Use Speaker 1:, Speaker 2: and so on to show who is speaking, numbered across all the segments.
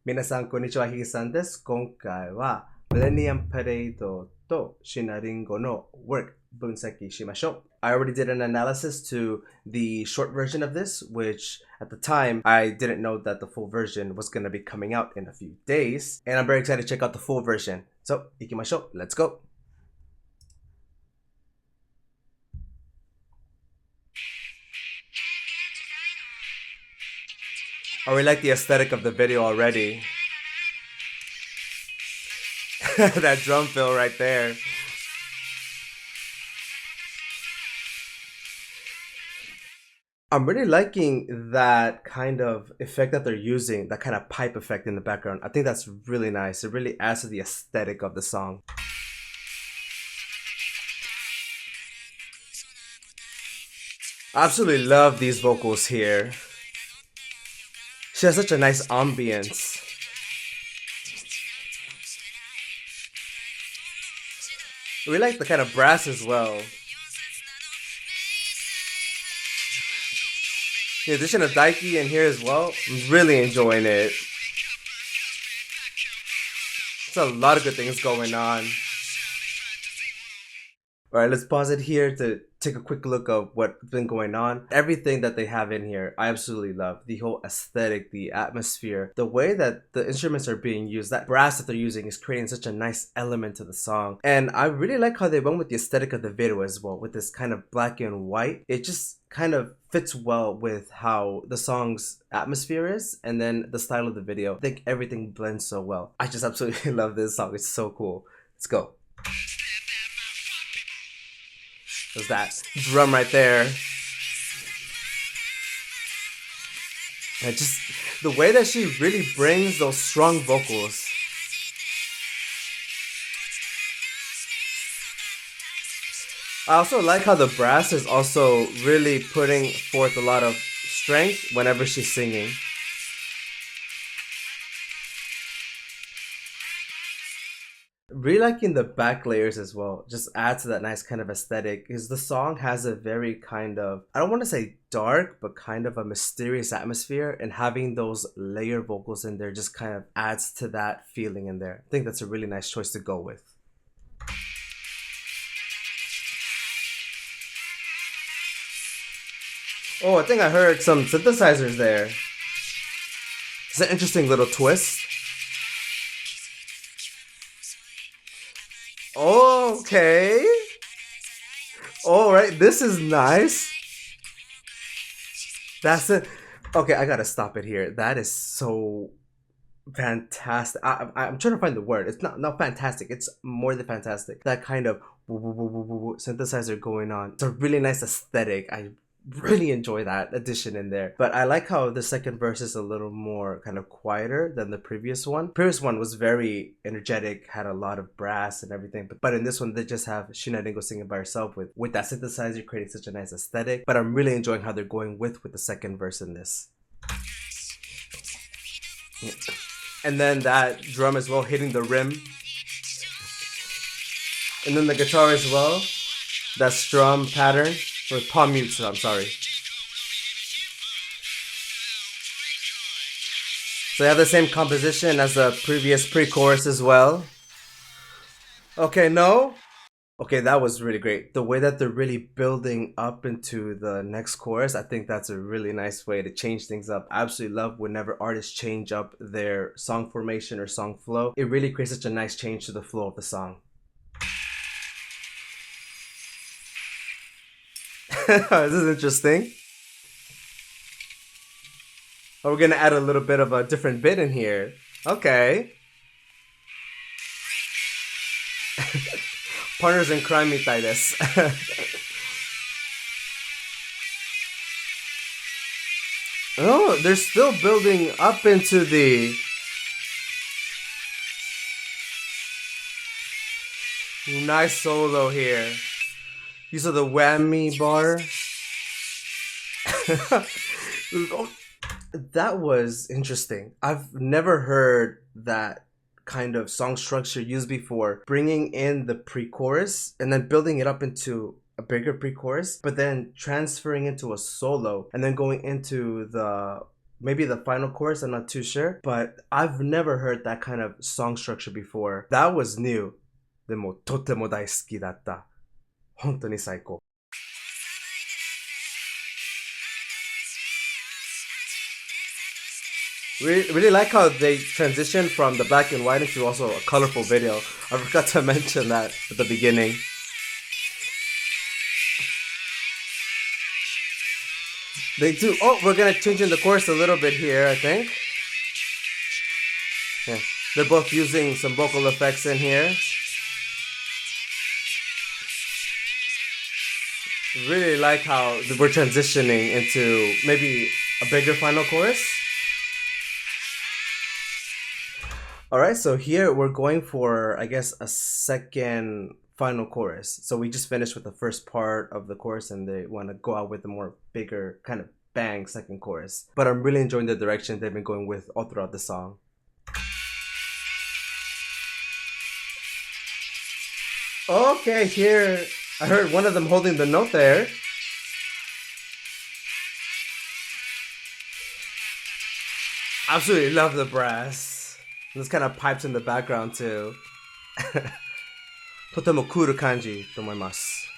Speaker 1: 皆さんこんにちは、HigeSanです。今回は millennium パレードと椎名林檎の work 分析しましょう。I already did an analysis to the short version of this, which at the time I didn't know that the full version was going to be coming out in a few days, and I'm very excited to check out the full version. So, 行きましょう。Let's go. I really like the aesthetic of the video already. That drum fill right there. I'm really liking that kind of effect that they're using, that kind of pipe effect in the background. I think that's really nice. It really adds to the aesthetic of the song. I absolutely love these vocals here. She has such a nice ambience. I really like the kind of brass as well. The addition of Daiki in here as well, I'm really enjoying it. There's a lot of good things going on. Alright, let's pause it here to take a quick look of what's been going on. Everything that they have in here, I absolutely love. The whole aesthetic, the atmosphere, the way that the instruments are being used, that brass that they're using is creating such a nice element to the song. And I really like how they went with the aesthetic of the video as well, with this kind of black and white. It just kind of fits well with how the song's atmosphere is and then the style of the video. I think everything blends so well. I just absolutely love this song. It's so cool. Let's go. There's that drum right there. And just the way that she really brings those strong vocals. I also like how the brass is also really putting forth a lot of strength whenever she's singing. Really liking the back layers as well. Just adds to that nice kind of aesthetic because the song has a very kind of, I don't want to say dark, but kind of a mysterious atmosphere, and having those layer vocals in there just kind of adds to that feeling in there. I think that's a really nice choice to go with. Oh, I think I heard some synthesizers there. It's an interesting little twist. Okay. Alright, this is nice. That's it. Okay, I gotta stop it here. That is so fantastic. I'm trying to find the word. It's not fantastic. It's more than fantastic. That kind of synthesizer going on. It's a really nice aesthetic. I really enjoy that addition in there. But I like how the second verse is a little more kind of quieter than the previous one. Previous one was very energetic, had a lot of brass and everything. But in this one, they just have椎名林檎singing by herself with that synthesizer creating such a nice aesthetic. But I'm really enjoying how they're going with the second verse in this. Yeah. And then that drum as well hitting the rim. And then the guitar as well. That strum pattern. Or palm mute, I'm sorry. So they have the same composition as the previous pre-chorus as well. Okay, no? Okay, that was really great. The way that they're really building up into the next chorus, I think that's a really nice way to change things up. I absolutely love whenever artists change up their song formation or song flow. It really creates such a nice change to the flow of the song. This is interesting. Oh, we're gonna add a little bit of a different bit in here. Okay. Partners in crime mitai desu. Oh, they're still building up into the nice solo here. These are the whammy bar. That was interesting. I've never heard that kind of song structure used before. Bringing in the pre-chorus and then building it up into a bigger pre-chorus, but then transferring into a solo and then going into the maybe the final chorus, I'm not too sure, but I've never heard that kind of song structure before. That was new. でもとても大好きだった。本当に最高。Really like how they transitioned from the black and white into also a colorful video. I forgot to mention that at the beginning. They do. Oh, we're gonna change in the chorus a little bit here, I think. Yeah, they're both using some vocal effects in here. Really like how we're transitioning into maybe a bigger final chorus. Alright, so here we're going for, I guess, a second final chorus. So we just finished with the first part of the chorus and they want to go out with a more bigger kind of bang second chorus. But I'm really enjoying the direction they've been going with all throughout the song. Okay, here I heard one of them holding the note there. Absolutely love the brass. This kind of pipes in the background too. とてもクール感じと思います。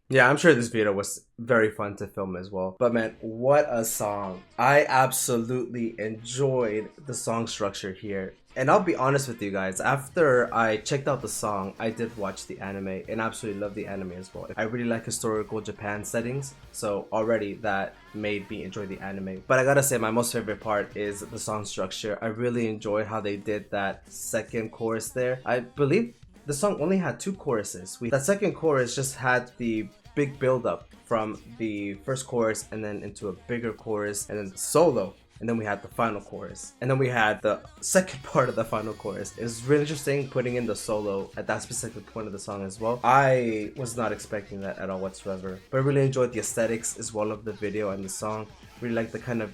Speaker 1: Yeah, I'm sure this video was very fun to film as well. But man, what a song. I absolutely enjoyed the song structure here. And I'll be honest with you guys, after I checked out the song, I did watch the anime and absolutely love the anime as well. I really like historical Japan settings, so already that made me enjoy the anime. But I gotta say, my most favorite part is the song structure. I really enjoyed how they did that second chorus there. I believe the song only had 2 choruses. That second chorus just had the big build up from the first chorus and then into a bigger chorus and then solo. And then we had the final chorus. And then we had the second part of the final chorus. It was really interesting putting in the solo at that specific point of the song as well. I was not expecting that at all whatsoever. But I really enjoyed the aesthetics as well of the video and the song. Really like the kind of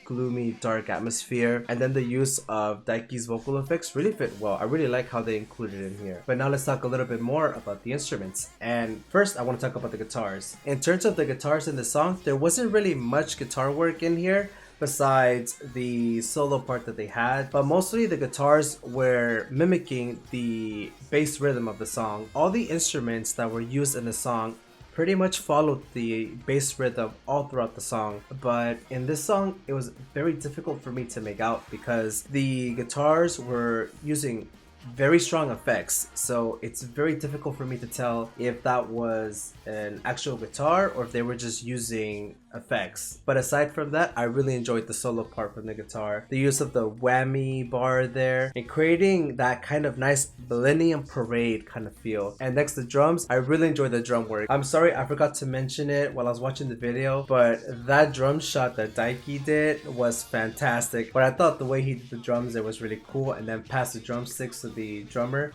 Speaker 1: gloomy, dark atmosphere. And then the use of Daiki's vocal effects really fit well. I really like how they included it in here. But now let's talk a little bit more about the instruments. And first, I want to talk about the guitars. In terms of the guitars in the song, there wasn't really much guitar work in here, besides the solo part that they had, but mostly the guitars were mimicking the bass rhythm of the song. All the instruments that were used in the song pretty much followed the bass rhythm all throughout the song, but in this song it was very difficult for me to make out because the guitars were using very strong effects, so it's very difficult for me to tell if that was an actual guitar or if they were just using effects. But aside from that, I really enjoyed the solo part from the guitar, the use of the whammy bar there and creating that kind of nice millennium parade kind of feel. And next to drums, I really enjoyed the drum work. I'm sorry I forgot to mention it while I was watching the video, but that drum shot that Daiki did was fantastic. But I thought the way he did the drums there was really cool, and then passed the drumsticks to the drummer.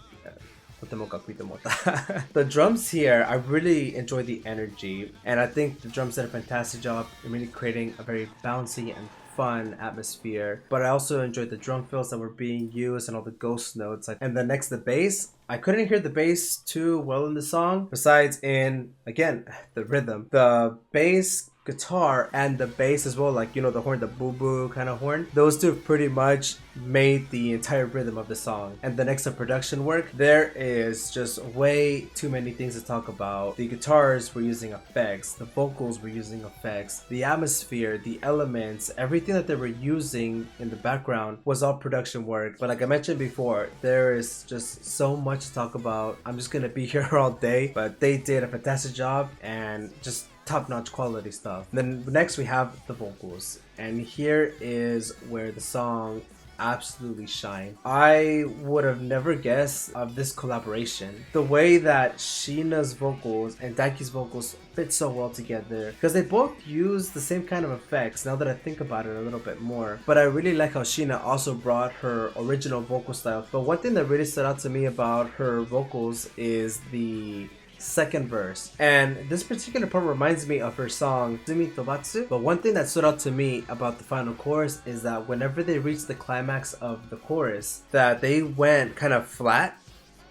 Speaker 1: The drums here, I really enjoy the energy, and I think the drums did a fantastic job in really creating a very bouncy and fun atmosphere. But I also enjoyed the drum fills that were being used and all the ghost notes. And then next, the bass. I couldn't hear the bass too well in the song, besides in, again, the rhythm. The bass, guitar, and the bass as well, like, you know, the horn, the boo boo kind of horn, those two pretty much made the entire rhythm of the song. And the next, the production work, there is just way too many things to talk about. The guitars were using effects, the vocals were using effects, the atmosphere, the elements, everything that they were using in the background was all production work. But like I mentioned before, there is just so much to talk about. I'm just gonna be here all day, but they did a fantastic job and just top-notch quality stuff. Then next we have the vocals, and here is where the song absolutely shine. I would have never guessed of this collaboration. The way that Sheena's vocals and Daiki's vocals fit so well together, because they both use the same kind of effects now that I think about it a little bit more. But I really like how Sheena also brought her original vocal style. But one thing that really stood out to me about her vocals is the second verse, and this particular part reminds me of her song Sumi Tobatsu. But one thing that stood out to me about the final chorus is that whenever they reached the climax of the chorus, that they went kind of flat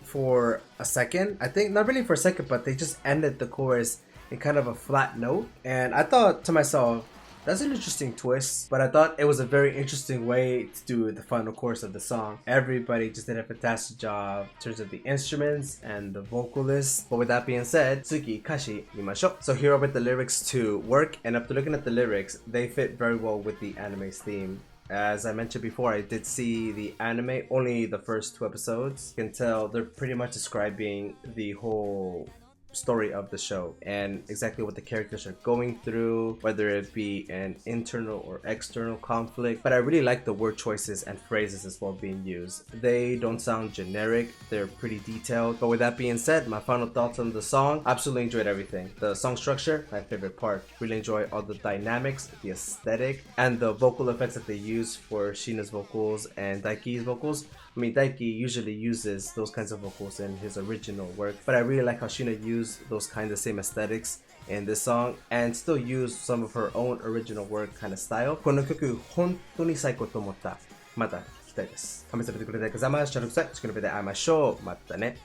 Speaker 1: for a second. I think not really for a second, but they just ended the chorus in kind of a flat note. And I thought to myself, that's an interesting twist, but I thought it was a very interesting way to do the final chorus of the song. Everybody just did a fantastic job in terms of the instruments and the vocalists. But with that being said, Tsuki Kashi Mimashou. So here are with the lyrics to work, and after looking at the lyrics, they fit very well with the anime's theme. As I mentioned before, I did see the anime, only the first 2 episodes. You can tell they're pretty much describing the whole story of the show and exactly what the characters are going through, whether it be an internal or external conflict. But I really like the word choices and phrases as well being used. They don't sound generic, they're pretty detailed. But with that being said, my final thoughts on the song, absolutely enjoyed everything. The song structure, my favorite part. Really enjoy all the dynamics, the aesthetic, and the vocal effects that they use for Sheena's vocals and Daiki's vocals. I mean, Daiki usually uses those kinds of vocals in his original work, but I really like how Sheena used those kinds of same aesthetics in this song and still used some of her own original work kind of style. この曲本当に最高と思った。また聞きたいです。試されてくれてありがとうございます。チャンネル登録して、次のビデオで会いましょう。またね。